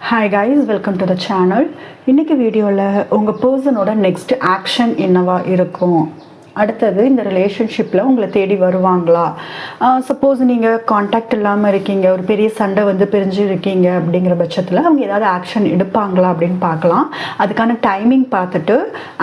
Hi guys, welcome to the channel. இன்னைக்கு வீடியோவில் உங்கள் பர்சனோட நெக்ஸ்ட் ஆக்ஷன் என்னவா இருக்கும், அடுத்தது இந்த ரிலேஷன்ஷிப்பில் உங்களை தேடி வருவாங்களா, சப்போஸ் நீங்கள் காண்டாக்ட் இல்லாமல் இருக்கீங்க, ஒரு பெரிய சண்டை வந்து பிரிஞ்சு இருக்கீங்க அப்படிங்கிற பட்சத்தில் அவங்க ஏதாவது ஆக்ஷன் எடுப்பாங்களா அப்படின்னு பார்க்கலாம். அதுக்கான டைமிங் பார்த்துட்டு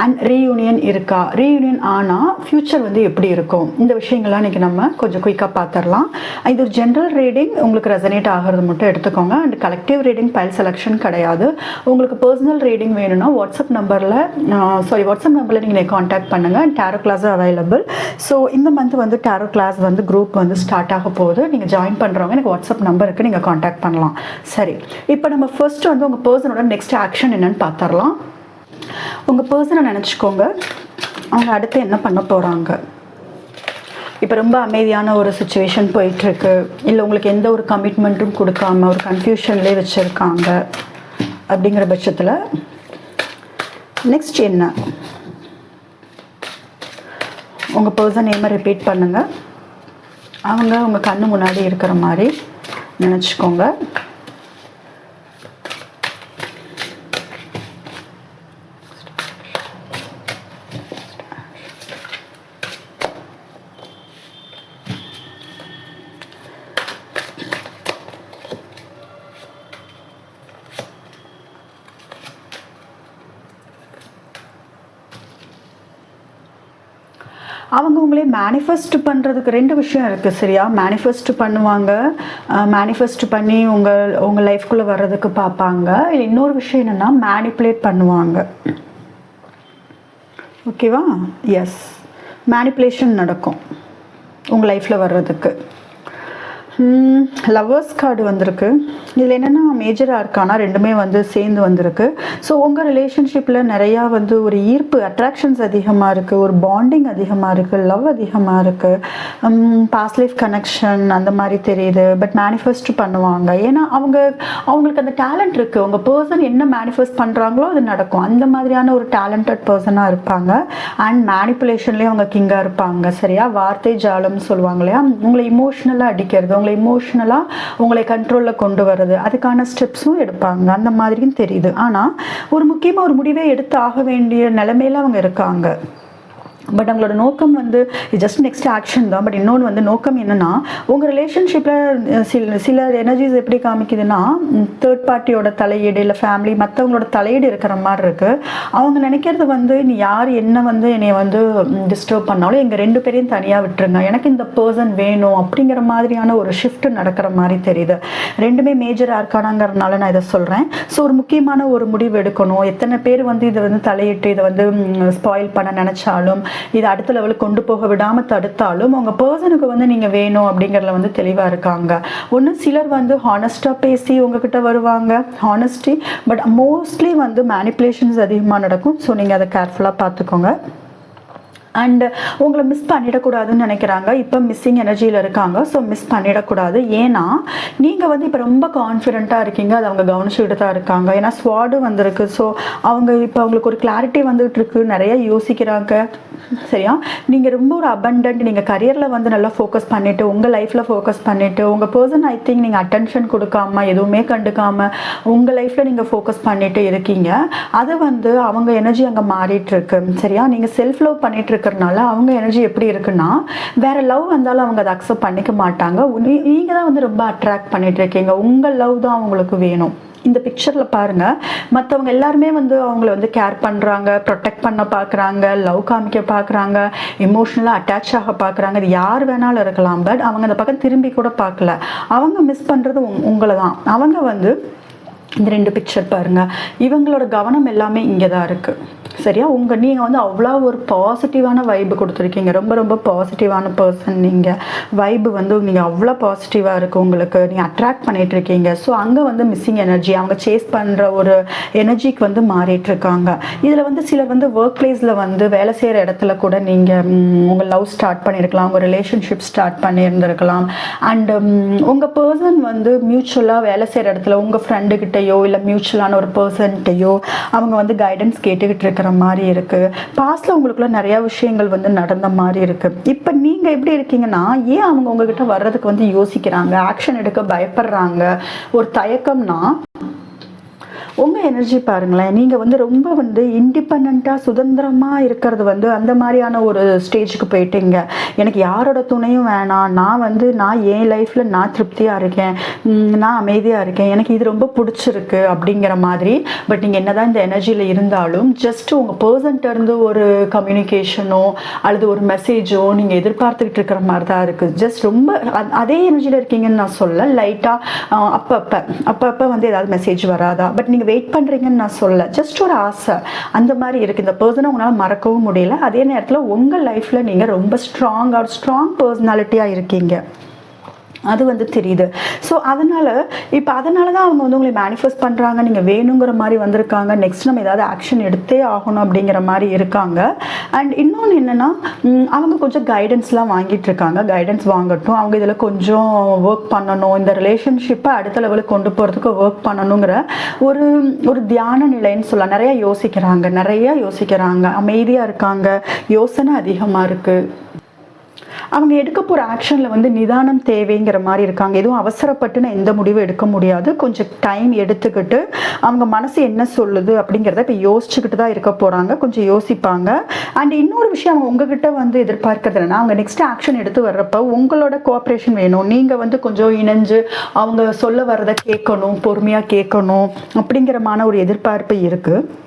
அண்ட் ரீயூனியன் இருக்கா, ரீயூனியன் ஆனால் ஃப்யூச்சர் வந்து எப்படி இருக்கும், இந்த விஷயங்கள்லாம் இன்றைக்கி நம்ம கொஞ்சம் குயிக்காக பார்த்துடலாம். இது ஒரு ஜென்ரல் ரீடிங், உங்களுக்கு ரெசனேட் ஆகிறது மட்டும் எடுத்துக்கோங்க. And collective reading file selection கிடையாது. உங்களுக்கு பர்சனல் ரீடிங் வேணும்னா வாட்ஸ்அப் நம்பரில் நீங்கள் காண்டாக்ட் பண்ணுங்கள். Tarot class available. ஸோ இந்த மந்த் வந்து டேரோ கிளாஸ் வந்து குரூப் வந்து ஸ்டார்ட் ஆக போகுது. நீங்கள் ஜாயின் பண்ணுறவங்க எனக்கு வாட்ஸ்அப் நம்பருக்கு நீங்கள் காண்டாக்ட் பண்ணலாம். சரி, இப்போ நம்ம ஃபர்ஸ்ட் வந்து உங்கள் பர்சனோட நெக்ஸ்ட் ஆக்ஷன் என்னன்னு பார்த்துடலாம். உங்கள் பர்சனை நினச்சிக்கோங்க, அவங்க அடுத்து என்ன பண்ண போகிறாங்க. இப்போ ரொம்ப அமைதியான ஒரு சுச்சுவேஷன் போயிட்டுருக்கு, இல்லை உங்களுக்கு எந்த ஒரு கமிட்மெண்ட்டும் கொடுக்காம ஒரு கன்ஃபியூஷன்லேயே வச்சுருக்காங்க அப்படிங்கிற பட்சத்தில் நெக்ஸ்ட் என்ன, உங்கள் பர்சன் நேமை ரிப்பீட் பண்ணுங்கள். அவங்க உங்கள் கண்ணு முன்னாடி இருக்கிற மாதிரி நினச்சிக்கோங்க. அவங்க உங்களே மேனிஃபெஸ்ட் பண்ணுறதுக்கு ரெண்டு விஷயம் இருக்குது, சரியா? மேனிஃபெஸ்ட் பண்ணுவாங்க, மேனிஃபெஸ்ட் பண்ணி உங்கள் லைஃப்குள்ளே வர்றதுக்கு பார்ப்பாங்க. இல்லை இன்னொரு விஷயம் என்னென்னா மேனிப்புலேட் பண்ணுவாங்க. ஓகேவா? எஸ், மேனிப்புலேஷன் நடக்கும் உங்கள் லைஃப்பில் வர்றதுக்கு. லவ்வர்ஸ் கார்டு வந்திருக்கு. இதில் என்னென்னா மேஜர் ஆர்க்கானா ரெண்டுமே வந்து சேர்ந்து வந்திருக்கு. ஸோ உங்கள் ரிலேஷன்ஷிப்பில் நிறையா வந்து ஒரு ஈர்ப்பு, அட்ராக்ஷன்ஸ் அதிகமாக இருக்குது, ஒரு பாண்டிங் அதிகமாக இருக்குது, லவ் அதிகமாக இருக்குது, பாஸ்ட் லைஃப் கனெக்ஷன் அந்த மாதிரி தெரியுது. பட் மேனிஃபெஸ்ட் பண்ணுவாங்க, ஏன்னா அவங்களுக்கு அந்த டேலண்ட் இருக்குது. உங்கள் பர்சன் என்ன மேனிஃபெஸ்ட் பண்ணுறாங்களோ அது நடக்கும். அந்த மாதிரியான ஒரு டேலண்டட் பர்சனாக இருப்பாங்க. அண்ட் மேனிப்புலேஷன்லேயும் அவங்க கிங்காக இருப்பாங்க, சரியா? வார்த்தை ஜாலம்னு சொல்லுவாங்க இல்லையா, உங்களை இமோஷ்னலாக அடிக்கிறது, உங்களை இமோஷ்னலாக உங்களை கண்ட்ரோலில் கொண்டு வர்றது, அதுக்கான ஸ்டெப்ஸும் எடுப்பாங்க. அந்த மாதிரியும் தெரியுது. ஆனால் ஒரு முக்கியமாக ஒரு முடிவே எடுத்து ஆக வேண்டிய நிலைமையில அவங்க இருக்காங்க. பட் அவங்களோட நோக்கம் வந்து ஜஸ்ட் நெக்ஸ்ட் ஆக்ஷன் தான். பட் இன்னொன்று வந்து நோக்கம் என்னென்னா, உங்கள் ரிலேஷன்ஷிப்பில் சில எனர்ஜிஸ் எப்படி காமிக்குதுன்னா, தேர்ட் பார்ட்டியோட தலையீடு, இல்லை ஃபேமிலி மற்றவங்களோட தலையீடு இருக்கிற மாதிரி இருக்குது. அவங்க நினைக்கிறது வந்து நீ யார் என்ன வந்து என்னை வந்து டிஸ்டர்ப் பண்ணாலும் எங்கள் ரெண்டு பேரையும் தனியாக விட்டுருங்க, எனக்கு இந்த பர்சன் வேணும் அப்படிங்கிற மாதிரியான ஒரு ஷிஃப்ட் நடக்கிற மாதிரி தெரியுது. ரெண்டுமே மேஜர் ஆர்க்கானாங்கிறதுனால நான் இதை சொல்கிறேன். ஸோ ஒரு முக்கியமான ஒரு முடிவு எடுக்கணும். எத்தனை பேர் வந்து இதை வந்து தலையிட்டு இதை வந்து ஸ்பாயில் பண்ண நினச்சாலும், இது அடுத்த லெவலுக்கு கொண்டு போக விடாமல் தடுத்தாலும் உங்கள் பர்சனுக்கு வந்து நீங்கள் வேணும் அப்படிங்கிறதுல வந்து தெளிவாக இருக்காங்க. ஒன்று சிலர் வந்து ஹானஸ்ட்டாக பேசி உங்ககிட்ட வருவாங்க, ஹானஸ்டி. பட் மோஸ்ட்லி வந்து மேனிப்புலேஷன்ஸ் அதிகமாக நடக்கும். ஸோ நீங்கள் அதை கேர்ஃபுல்லாக பார்த்துக்கோங்க. அண்டு உங்களை மிஸ் பண்ணிடக்கூடாதுன்னு நினைக்கிறாங்க. இப்போ மிஸ்ஸிங் எனர்ஜியில் இருக்காங்க. ஸோ மிஸ் பண்ணிடக்கூடாது. ஏன்னா நீங்கள் வந்து இப்போ ரொம்ப கான்ஃபிடென்ட்டாக இருக்கீங்க, அது அவங்க கவனிச்சுக்கிட்டு தான் இருக்காங்க. ஏன்னா ஸ்வாடு வந்திருக்கு. ஸோ அவங்க இப்போ அவங்களுக்கு ஒரு கிளாரிட்டி வந்துகிட்டு இருக்கு, நிறைய யோசிக்கிறாங்க, சரியா? நீங்கள் ரொம்ப ஒரு அபண்டன்ட், நீங்கள் கரியரில் வந்து நல்லா ஃபோக்கஸ் பண்ணிவிட்டு, உங்கள் லைஃப்பில் ஃபோக்கஸ் பண்ணிவிட்டு, உங்கள் பர்சன் ஐ திங்க் நீங்கள் அட்டென்ஷன் கொடுக்காம எதுவுமே கண்டுக்காமல் உங்கள் லைஃப்பில் நீங்கள் ஃபோக்கஸ் பண்ணிட்டு இருக்கீங்க. அது வந்து அவங்க எனர்ஜி அங்கே மாறிட்டுருக்கு, சரியா? நீங்கள் செல்ஃப் லவ் பண்ணிட்டு இருக்கிறனால அவங்க எனர்ஜி எப்படி இருக்குன்னா, வேற லவ் வந்தாலும் அவங்க அதை அக்செப்ட் பண்ணிக்க மாட்டாங்க. நீங்கள் தான் வந்து ரொம்ப அட்ராக்ட் பண்ணிட்டு இருக்கீங்க, உங்கள் லவ் தான் அவங்களுக்கு வேணும். இந்த பிக்சரில் பாருங்கள், மற்றவங்க எல்லாருமே வந்து அவங்கள வந்து கேர் பண்ணுறாங்க, ப்ரொடெக்ட் பண்ண பார்க்குறாங்க, லவ் காமிக்க பார்க்குறாங்க, எமோஷ்னலாக அட்டாச் ஆக பார்க்குறாங்க. இது யார் வேணாலும் இருக்கலாம். பட் அவங்க அந்த பக்கம் திரும்பி கூட பார்க்கல. அவங்க மிஸ் பண்ணுறது உங்களை தான். அவங்க வந்து இந்த ரெண்டு பிக்சர் பாருங்கள், இவங்களோட கவனம் எல்லாமே இங்கே தான் இருக்குது, சரியா? நீங்கள் வந்து அவ்வளோ ஒரு பாசிட்டிவான வைப்பு கொடுத்துருக்கீங்க. ரொம்ப ரொம்ப பாசிட்டிவான பர்சன் நீங்கள். வைப்பு வந்து நீங்கள் அவ்வளோ பாசிட்டிவாக இருக்குது உங்களுக்கு, நீங்கள் அட்ராக்ட் பண்ணிகிட்டு இருக்கீங்க. ஸோ அங்கே வந்து மிஸ்ஸிங் எனர்ஜி, அவங்க சேஸ் பண்ணுற ஒரு எனர்ஜிக்கு வந்து மாறிட்டுருக்காங்க. இதில் வந்து சிலர் வந்து ஒர்க் பிளேஸில் வந்து வேலை செய்கிற இடத்துல கூட நீங்கள் உங்கள் லவ் ஸ்டார்ட் பண்ணியிருக்கலாம், உங்கள் ரிலேஷன்ஷிப் ஸ்டார்ட் பண்ணியிருந்திருக்கலாம். அண்டு உங்கள் பர்சன் வந்து மியூச்சுவலாக வேலை செய்கிற இடத்துல உங்கள் ஃப்ரெண்டுக்கிட்டையோ இல்லை மியூச்சுவலான ஒரு பர்சன்கிட்டையோ அவங்க வந்து கைடன்ஸ் கேட்டுக்கிட்டு இருக்கிற மாதிரி இருக்குது. பாஸ்ட்ல உங்களுக்குள்ள நிறைய விஷயங்கள் வந்து நடந்த மாதிரி இருக்குது. இப்போ நீங்கள் எப்படி இருக்கீங்கன்னா, ஏன் அவங்க உங்ககிட்ட வர்றதுக்கு வந்து யோசிக்கிறாங்க, ஆக்ஷன் எடுக்க பயப்படுறாங்க, ஒரு தயக்கம்னா உங்கள் எனர்ஜி பாருங்களேன், நீங்கள் வந்து ரொம்ப வந்து இண்டிபெண்ட்டாக சுதந்திரமாக இருக்கிறது வந்து அந்த மாதிரியான ஒரு ஸ்டேஜுக்கு போயிட்டீங்க. எனக்கு யாரோட துணையும் வேணாம், நான் என் லைஃப்பில் நான் திருப்தியாக இருக்கேன், நான் அமைதியாக இருக்கேன், எனக்கு இது ரொம்ப பிடிச்சிருக்கு அப்படிங்கிற மாதிரி. பட் நீங்கள் என்ன தான் இந்த எனர்ஜியில் இருந்தாலும் ஜஸ்ட் உங்கள் பர்சன்ட்டேருந்து ஒரு கம்யூனிகேஷனோ அல்லது ஒரு மெசேஜோ நீங்கள் எதிர்பார்த்துக்கிட்டு இருக்கிற மாதிரி தான் இருக்குது. ஜஸ்ட் ரொம்ப அதே எனர்ஜியில் இருக்கீங்கன்னு நான் சொல்ல, லைட்டாக அப்பப்போ வந்து ஏதாவது மெசேஜ் வராதா, பட் நீங்கள் வெயிட் பண்ணுறீங்கன்னு நான் சொல்ல, ஜஸ்ட் ஒரு ஆசை அந்த மாதிரி இருக்குது. இந்த பர்சனை உங்களால் மறக்கவும் முடியல, அதே நேரத்தில் உங்கள் லைஃப்பில் நீங்கள் ரொம்ப ஸ்ட்ராங் பர்சனாலிட்டியாக இருக்கீங்க, அது வந்து தெரியுது. ஸோ அதனால் தான் அவங்க வந்து உங்களை மேனிஃபெஸ்ட் பண்ணுறாங்க, நீங்கள் வேணுங்கிற மாதிரி வந்திருக்காங்க. நெக்ஸ்ட் நம்ம ஏதாவது ஆக்ஷன் எடுத்தே ஆகணும் அப்படிங்கிற மாதிரி இருக்காங்க. அண்ட் இன்னொன்று என்னென்னா, அவங்க கொஞ்சம் கைடன்ஸ்லாம் வாங்கிட்டு இருக்காங்க. கைடன்ஸ் வாங்கட்டும், அவங்க இதில் கொஞ்சம் ஒர்க் பண்ணணும், இந்த ரிலேஷன்ஷிப்பை அடுத்த லெவலுக்கு கொண்டு போகிறதுக்கு ஒர்க் பண்ணணுங்கிற ஒரு தியான நிலைன்னு சொல்லலாம். நிறையா யோசிக்கிறாங்க, அமைதியாக இருக்காங்க, யோசனை அதிகமாக இருக்குது. அவங்க எடுக்க போகிற ஆக்ஷனில் வந்து நிதானம் தேவைங்கிற மாதிரி இருக்காங்க. எதுவும் அவசரப்பட்டு நான் எந்த முடிவும் எடுக்க முடியாது, கொஞ்சம் டைம் எடுத்துக்கிட்டு அவங்க மனசு என்ன சொல்லுது அப்படிங்கிறத இப்போ யோசிச்சுக்கிட்டு தான் இருக்க போகிறாங்க, கொஞ்சம் யோசிப்பாங்க. அண்ட் இன்னொரு விஷயம், அவங்க உங்ககிட்ட வந்து எதிர்பார்க்கறது இல்லைன்னா, அவங்க நெக்ஸ்ட் ஆக்ஷன் எடுத்து வர்றப்போ உங்களோட கோஆப்ரேஷன் வேணும். நீங்கள் வந்து கொஞ்சம் இணைஞ்சு அவங்க சொல்ல வர்றதை கேட்கணும், பொறுமையாக கேட்கணும் அப்படிங்கிறமான ஒரு எதிர்பார்ப்பு இருக்குது.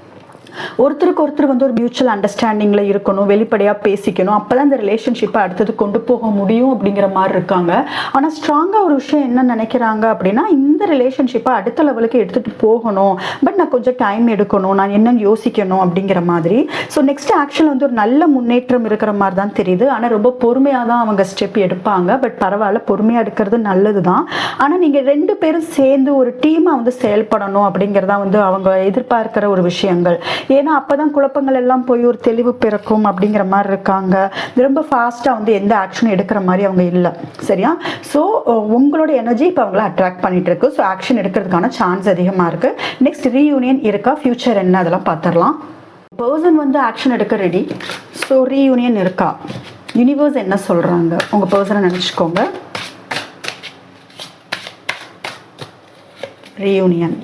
ஒருத்தருக்கு ஒருத்தர் வந்து ஒரு மியூச்சுவல் அண்டர்ஸ்டாண்டிங்கில் இருக்கணும், வெளிப்படையாக பேசிக்கணும், அப்போ தான் இந்த ரிலேஷன்ஷிப்பை அடுத்தது கொண்டு போக முடியும் அப்படிங்கிற மாதிரி இருக்காங்க. ஆனால் ஸ்ட்ராங்காக ஒரு விஷயம் என்ன நினைக்கிறாங்க அப்படின்னா, இந்த ரிலேஷன்ஷிப்பை அடுத்த லெவலுக்கு எடுத்துகிட்டு போகணும், பட் நான் கொஞ்சம் டைம் எடுக்கணும், நான் என்னன்னு யோசிக்கணும் அப்படிங்கிற மாதிரி. ஸோ நெக்ஸ்ட் ஆக்ஷன் வந்து ஒரு நல்ல முன்னேற்றம் இருக்கிற மாதிரி தான் தெரியுது. ஆனால் ரொம்ப பொறுமையாக தான் அவங்க ஸ்டெப் எடுப்பாங்க. பட் பரவாயில்ல, பொறுமையாக எடுக்கிறது நல்லது தான். ஆனால் நீங்கள் 2 பேரும் சேர்ந்து ஒரு டீமாக வந்து செயல்படணும் அப்படிங்கிறதா வந்து அவங்க எதிர்பார்க்கிற ஒரு விஷயங்கள். ஏன்னா அப்போ தான் குழப்பங்கள் எல்லாம் போய் ஒரு தெளிவு பிறக்கும் அப்படிங்கிற மாதிரி இருக்காங்க. ரொம்ப ஃபாஸ்ட்டாக வந்து எந்த ஆக்ஷனும் எடுக்கிற மாதிரி அவங்க இல்லை, சரியா? ஸோ உங்களோட எனர்ஜி இப்போ அவங்கள அட்ராக்ட் பண்ணிட்டு இருக்கு. ஸோ ஆக்ஷன் எடுக்கிறதுக்கான சான்ஸ் அதிகமாக இருக்குது. நெக்ஸ்ட் ரீயூனியன் இருக்கா, ஃபியூச்சர் என்ன, அதெல்லாம் பார்த்துடலாம். பர்சன் வந்து ஆக்ஷன் எடுக்க ரெடி. ஸோ ரீயூனியன் இருக்கா, யூனிவர்ஸ் என்ன சொல்கிறாங்க, உங்கள் பர்சனை நினச்சிக்கோங்க. ரீயூனியன்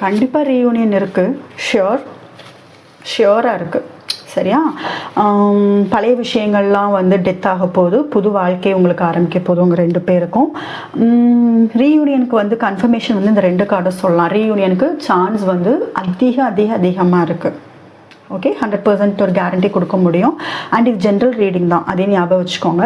கண்டிப்பாக ரீயூனியன் இருக்குது, ஷியோராக இருக்குது, சரியா? பழைய விஷயங்கள்லாம் வந்து டெத் ஆக போகுது, புது வாழ்க்கை உங்களுக்கு ஆரம்பிக்க போதும் உங்கள் 2 பேருக்கும். ரீயூனியனுக்கு வந்து கன்ஃபர்மேஷன் வந்து இந்த 2 கார்டும் சொல்லலாம். ரீயூனியனுக்கு சான்ஸ் வந்து அதிகமாக இருக்குது. ஓகே, 100% ஒரு கேரண்டி கொடுக்க முடியும். அண்ட் இது ஜென்ரல் ரீடிங் தான், அதே ஞாபகம் வச்சுக்கோங்க.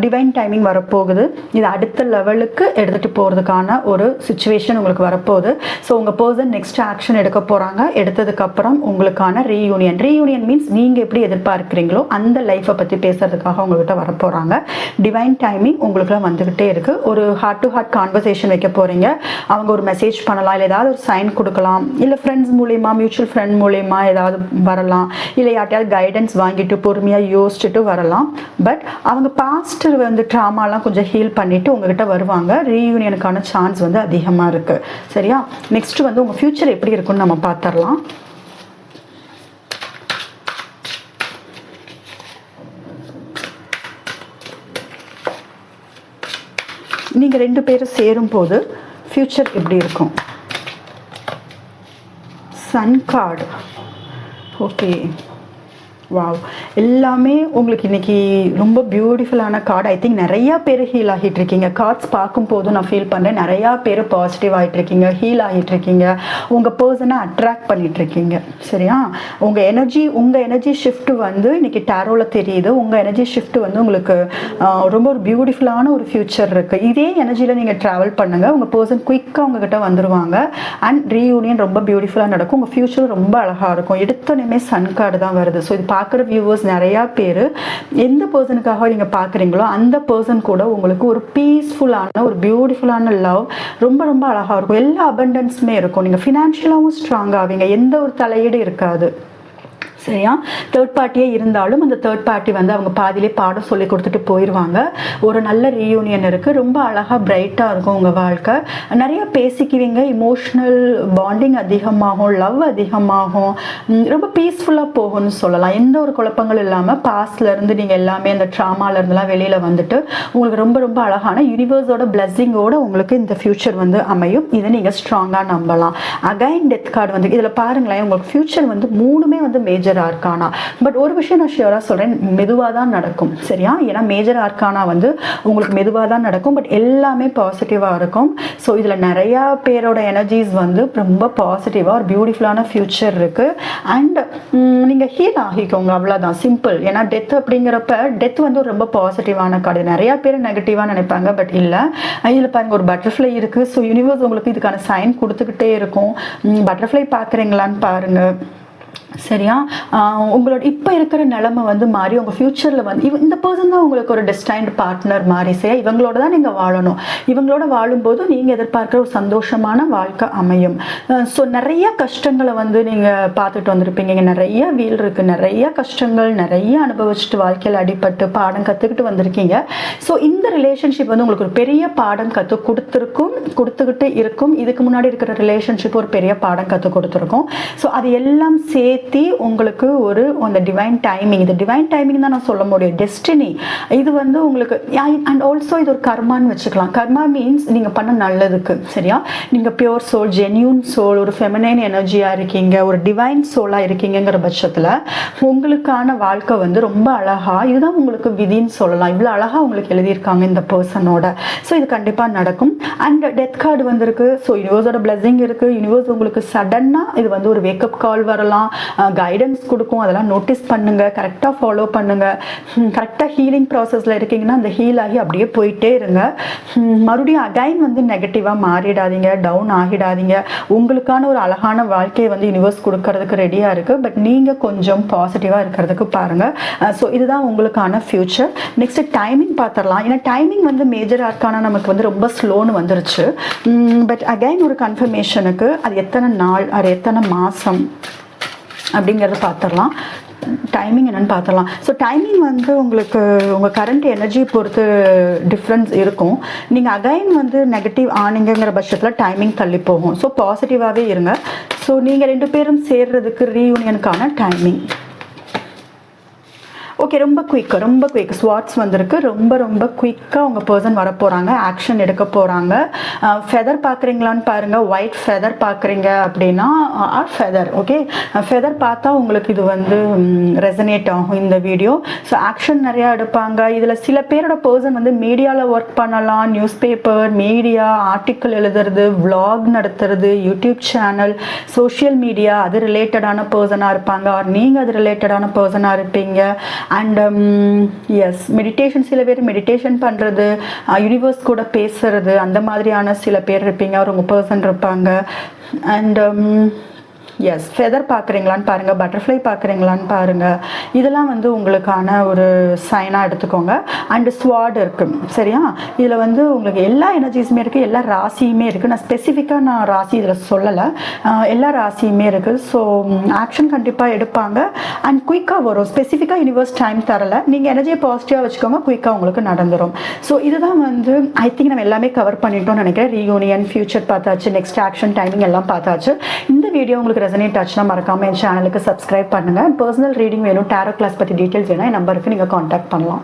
டிவைன் டைமிங் வரப்போகுது, இது அடுத்த லெவலுக்கு எடுத்துகிட்டு போகிறதுக்கான ஒரு சுச்சுவேஷன் உங்களுக்கு வரப்போகுது. ஸோ உங்கள் பர்சன் நெக்ஸ்ட் ஆக்ஷன் எடுக்க போகிறாங்க. எடுத்ததுக்கப்புறம் உங்களுக்கான ரீயூனியன் மீன்ஸ் நீங்கள் எப்படி எதிர்பார்க்குறீங்களோ அந்த லைஃப்பை பற்றி பேசுகிறதுக்காக உங்கள்கிட்ட வரப்போகிறாங்க. டிவைன் டைமிங் உங்களுக்குலாம் வந்துக்கிட்டே இருக்குது. ஒரு ஹார்ட் டு ஹார்ட் கான்வர்சேஷன் வைக்க போகிறீங்க. அவங்க ஒரு மெசேஜ் பண்ணலாம், இல்லை ஏதாவது ஒரு சைன் கொடுக்கலாம், இல்லை ஃப்ரெண்ட்ஸ் மூலயமா, மியூச்சுவல் ஃப்ரெண்ட் மூலயமா ஏதாவது வரலாம், இல்லை யார்ட்டையாவது கைடன்ஸ் வாங்கிட்டு பொறுமையாக யோசிச்சுட்டு வரலாம். பட் அவங்க பாஸ்ட் வந்து ட்ராமாலாம் கொஞ்சம் ஹீல் பண்ணிவிட்டு உங்ககிட்ட வருவாங்க. ரீயூனியனுக்கான சான்ஸ் வந்து அதிகமாக இருக்குது, சரியா? நெக்ஸ்ட் வந்து உங்கள் ஃப்யூச்சர் எப்படி இருக்குன்னு நம்ம பார்த்துடலாம். நீங்கள் 2 பேரும் சேரும்போது ஃப்யூச்சர் எப்படி இருக்கும்? Sun card. ஓகே, வாவ், எல்லாமே உங்களுக்கு இன்றைக்கி ரொம்ப பியூட்டிஃபுல்லான கார்டு. ஐ திங்க் நிறையா பேர் ஹீல் ஆகிட்டு இருக்கீங்க. கார்ட்ஸ் பார்க்கும்போது நான் ஃபீல் பண்ணுறேன், நிறையா பேர் பாசிட்டிவ் ஆகிட்டு இருக்கீங்க, ஹீல் ஆகிட்டு இருக்கீங்க, உங்கள் பர்சனை அட்ராக்ட் பண்ணிகிட்ருக்கீங்க, சரியா? உங்கள் எனர்ஜி ஷிஃப்ட் வந்து இன்றைக்கி டேரோவில் தெரியுது. உங்கள் எனர்ஜி ஷிஃப்ட் வந்து உங்களுக்கு ரொம்ப ஒரு பியூட்டிஃபுல்லான ஒரு ஃப்யூச்சர் இருக்குது. இதே எனர்ஜியில் நீங்கள் ட்ராவல் பண்ணுங்கள், உங்கள் பர்சன் குயிக்காக உங்ககிட்ட வந்துடுவாங்க. அண்ட் ரீயூனியன் ரொம்ப பியூட்டிஃபுல்லாக நடக்கும். உங்கள் ஃப்யூச்சர் ரொம்ப அழகாக இருக்கும். எடுத்தோடனே சன் கார்டு தான் வருது. ஸோ இது பார்க்குற வியூவர்ஸ் நிறையா பேர் எந்த பர்சனுக்காக நீங்கள் பார்க்குறீங்களோ அந்த பர்சன் கூட உங்களுக்கு ஒரு பீஸ்ஃபுல்லான ஒரு பியூட்டிஃபுல்லான லவ் ரொம்ப ரொம்ப அழகாக இருக்கும். எல்லா அபண்டன்ஸுமே இருக்கும். நீங்கள் ஃபினான்ஷியலாகவும் ஸ்ட்ராங் ஆவீங்க, எந்த ஒரு தலையீடு இருக்காது, சரியா? தேர்ட் பார்ட்டியே இருந்தாலும் அந்த தேர்ட் பார்ட்டி வந்து அவங்க பாதியிலே பாடம் சொல்லி கொடுத்துட்டு போயிடுவாங்க. ஒரு நல்ல ரீயூனியன் இருக்குது. ரொம்ப அழகாக பிரைட்டாக இருக்கும் உங்கள் வாழ்க்கை. நிறைய பேசிக்குவீங்க, இமோஷ்னல் பாண்டிங் அதிகமாகும், லவ் அதிகமாகும், ரொம்ப பீஸ்ஃபுல்லாக போகும்னு சொல்லலாம். எந்த ஒரு குழப்பங்கள் இல்லாமல் பாஸ்ட்லேருந்து நீங்கள் எல்லாமே அந்த ட்ராமாலேருந்துலாம் வெளியில் வந்துட்டு உங்களுக்கு ரொம்ப ரொம்ப அழகான யூனிவர்ஸோட பிளஸ்ஸிங்கோடு உங்களுக்கு இந்த ஃப்யூச்சர் வந்து அமையும். இதை நீங்கள் ஸ்ட்ராங்காக நம்பலாம். அகைன் டெத் கார்டு வந்து இதில் பாருங்களேன், உங்களுக்கு ஃப்யூச்சர் வந்து மூணுமே வந்து மேஜர் ஆர்கானா. பட் ஒரு விஷயம் நான் ஷியோரா சொல்றேன், மெதுவாக தான் நடக்கும். சரியா? ஏன்னா மேஜர் ஆர்கானா வந்து உங்களுக்கு மெதுவாக தான் நடக்கும், பட் எல்லாமே பாசிட்டிவாக இருக்கும். ஸோ இதில் நிறையா பேரோட எனர்ஜிஸ் வந்து ரொம்ப பாசிட்டிவாக ஒரு பியூட்டிஃபுல்லான ஃபியூச்சர் இருக்கு. அண்ட் நீங்கள் ஹீல் ஆகிக்கோங்க, அவ்வளோதான், சிம்பிள். ஏன்னா டெத் அப்படிங்கிறப்ப டெத் வந்து ரொம்ப பாசிட்டிவான கார்டு. நிறையா பேர் நெகட்டிவாக நினைப்பாங்க, பட் இல்லை. இதில் பாருங்க, ஒரு பட்டர்ஃப்ளை இருக்கு. ஸோ யூனிவர்ஸ் உங்களுக்கு இதுக்கான சைன் கொடுத்துக்கிட்டே இருக்கும். பட்டர்ஃப்ளை பார்க்குறீங்களான்னு பாருங்க. சரியா? உங்களோட இப்போ இருக்கிற நிலைமை வந்து மாறி உங்கள் ஃப்யூச்சரில் வந்து இந்த பர்சன் தான் உங்களுக்கு ஒரு டெஸ்டைன்ட் பார்ட்னர் மாதிரி. சரியா? இவங்களோட தான் நீங்கள் வாழணும். இவங்களோட வாழும்போது நீங்கள் எதிர்பார்க்குற ஒரு சந்தோஷமான வாழ்க்கை அமையும். ஸோ நிறைய கஷ்டங்களை வந்து நீங்கள் பார்த்துட்டு வந்திருப்பீங்க. இங்கே நிறைய வீல் இருக்குது, நிறைய கஷ்டங்கள் நிறைய அனுபவிச்சுட்டு வாழ்க்கையில் அடிபட்டு பாடம் கற்றுக்கிட்டு வந்திருக்கீங்க. ஸோ இந்த ரிலேஷன்ஷிப் வந்து உங்களுக்கு ஒரு பெரிய பாடம் கொடுத்துக்கிட்டு இருக்கும். இதுக்கு முன்னாடி இருக்கிற ரிலேஷன்ஷிப் ஒரு பெரிய பாடம் கற்றுக் கொடுத்துருக்கும். ஸோ அது எல்லாம் சேர்த்து உங்களுக்கு ஒரு அந்த டிவைன் டைமிங், இது டிவைன் டைமிங் தான் நான் சொல்ல முடியும், டெஸ்டினி. இது வந்து உங்களுக்கு அண்ட் ஆல்சோ இது ஒரு கர்மான்னு வச்சுக்கலாம். கர்மா மீன்ஸ் நீங்கள் பண்ண நல்லதுக்கு. சரியா? நீங்கள் பியோர் சோல், ஜென்யூன் சோல், ஒரு ஃபெமினைன் எனர்ஜியாக இருக்கீங்க, ஒரு டிவைன் சோலாக இருக்கீங்கிற பட்சத்தில் உங்களுக்கான வாழ்க்கை வந்து ரொம்ப அழகா, இதுதான் உங்களுக்கு விதின்னு சொல்லலாம். இவ்வளோ அழகாக உங்களுக்கு எழுதியிருக்காங்க இந்த பர்சனோட. ஸோ இது கண்டிப்பாக நடக்கும். அண்ட் டெத் கார்டு வந்திருக்கு. ஸோ யூனிவர்ஸோட பிளஸிங் இருக்குது. யூனிவர்ஸ் உங்களுக்கு சடனாக இது வந்து ஒரு வேக்கப் கால் வரலாம், கைடன்ஸ் கொடுக்கும். அதெல்லாம் நோட்டீஸ் பண்ணுங்க, கரெக்டாக ஃபாலோ பண்ணுங்க. கரெக்டாக ஹீலிங் ப்ராசஸில் இருக்கீங்கன்னா அந்த ஹீல் ஆகி அப்படியே போயிட்டே இருங்க. மறுபடியும் அகைன் வந்து நெகட்டிவாக மாறிடாதீங்க, டவுன் ஆகிடாதீங்க. உங்களுக்கான ஒரு அழகான வாழ்க்கையை வந்து யூனிவர்ஸ் கொடுக்கறதுக்கு ரெடியாக இருக்குது. பட் நீங்கள் கொஞ்சம் பாசிட்டிவாக இருக்கிறதுக்கு பாருங்கள். ஸோ இதுதான் உங்களுக்கான ஃப்யூச்சர். நெக்ஸ்ட் டைமிங் பார்த்துடலாம். ஏன்னா டைமிங் வந்து மேஜர் ஆர்க்கான நமக்கு வந்து ரொம்ப ஸ்லோன்னு வந்துருச்சு. பட் அகைன் ஒரு கன்ஃபர்மேஷனுக்கு அது எத்தனை நாள், அது எத்தனை மாதம் அப்படிங்கிறத பார்த்துடலாம். டைமிங் என்னென்னு பார்த்துடலாம். ஸோ டைமிங் வந்து உங்களுக்கு உங்கள் கரண்ட் எனர்ஜி பொறுத்து டிஃப்ரென்ஸ் இருக்கும். நீங்கள் அகைன் வந்து நெகட்டிவ் ஆனீங்கிற பட்சத்தில் டைமிங் தள்ளி போகும். ஸோ பாசிட்டிவாகவே இருங்க. ஸோ நீங்கள் ரெண்டு பேரும் சேர்றதுக்கு ரீயூனியனுக்கான டைமிங் ஓகே, ரொம்ப குயிக் ஸ்வாட்ஸ் வந்திருக்கு. ரொம்ப குயிக்காக உங்கள் பர்சன் வர போகிறாங்க, ஆக்ஷன் எடுக்க போகிறாங்க. ஃபெதர் பார்க்குறீங்களான்னு பாருங்கள். ஒயிட் ஃபெதர் பார்க்குறீங்க அப்படின்னா ஃபெதர் ஓகே, ஃபெதர் பார்த்தா உங்களுக்கு இது வந்து ரெசனேட் ஆகும் இந்த வீடியோ. ஸோ ஆக்ஷன் நிறையா எடுப்பாங்க. இதில் சில பேரோட பர்சன் வந்து மீடியாவில் ஒர்க் பண்ணலாம், நியூஸ் பேப்பர், மீடியா, ஆர்டிக்கிள் எழுதுறது, விளாக் நடத்துறது, யூடியூப் சேனல், சோஷியல் மீடியா, அது ரிலேட்டடான பர்சனாக இருப்பாங்க. ஆர் நீங்கள் அது ரிலேட்டடான பர்சனாக இருப்பீங்க. அண்ட் எஸ் மெடிடேஷன், சில பேர் மெடிடேஷன் பண்ணுறது, யூனிவர்ஸ் கூட பேசுறது, அந்த மாதிரியான சில பேர் இருப்பீங்க. ஒரு உங்கள் பர்சன் இருப்பாங்க. அண்ட் எஸ் ஃபெதர் பார்க்குறீங்களான்னு பாருங்கள், பட்டர்ஃப்ளை பார்க்குறீங்களான்னு பாருங்கள். இதெல்லாம் வந்து உங்களுக்கான ஒரு சைனாக எடுத்துக்கோங்க. அண்டு ஸ்வாட் இருக்குது. சரியா? இதில் வந்து உங்களுக்கு எல்லா எனர்ஜிஸுமே இருக்குது, எல்லா ராசியுமே இருக்குது. நான் ஸ்பெசிஃபிக்காக ராசி இதில் சொல்லலை, எல்லா ராசியுமே இருக்குது. ஸோ ஆக்ஷன் கண்டிப்பாக எடுப்பாங்க. அண்ட் குயிக்காக வரும். ஸ்பெசிஃபிக்காக யூனிவர்ஸ் டைம் தரலை, நீங்கள் எனர்ஜியை பாசிட்டிவாக வச்சுக்கோங்க, குயிக்காக உங்களுக்கு நடந்துடும். ஸோ இதுதான் வந்து ஐ திங்க் நம்ம எல்லாமே கவர் பண்ணிட்டோம்னு நினைக்கிறேன். ரீயூனியன், ஃபியூச்சர் பார்த்தாச்சு, நெக்ஸ்ட் ஆக்ஷன், டைமிங் எல்லாம் பார்த்தாச்சு. இந்த வீடியோ உங்களுக்கு ரெசனேட் ஆச்சுன்னா மறக்காம என் சேனலுக்கு சப்ஸ்கிரைப் பண்ணுங்க. பர்சனல் ரீடிங் வேணும், டாரோ கிளாஸ் பற்றி டீட்டெயில்ஸ் வேணும், என் நம்பருக்கு நீங்கள் காண்டாக்ட் பண்ணலாம்.